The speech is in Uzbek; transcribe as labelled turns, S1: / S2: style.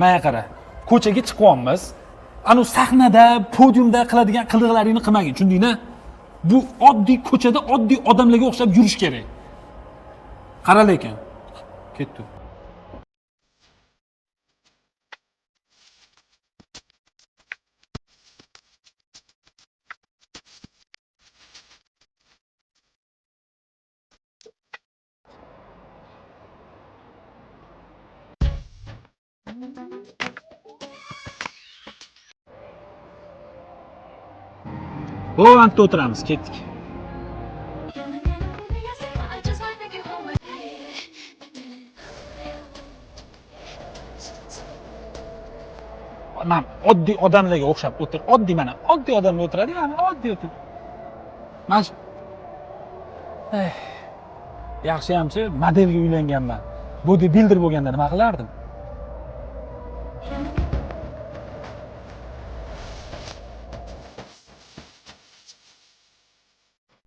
S1: Menga qara. Ko'chaga chiqyapmiz. Anu sahnada, podiumda qiladigan qiliqlaringni qilmagin, tushundingmi? Bu oddiy ko'chada oddiy odamlarga o'xshab yurish kerak. Qara lekin. Ketdi. O, anta o'tiramiz, ketdik. Mana oddiy odamlarga o'xshab o'tir. Oddiy mana, oddiy odamlar o'tiradi, mana oddiy o'tir. Mana yaxshi-yaxshi modelga uylanganman. Bodybuilder bo'lganda nima qilardim?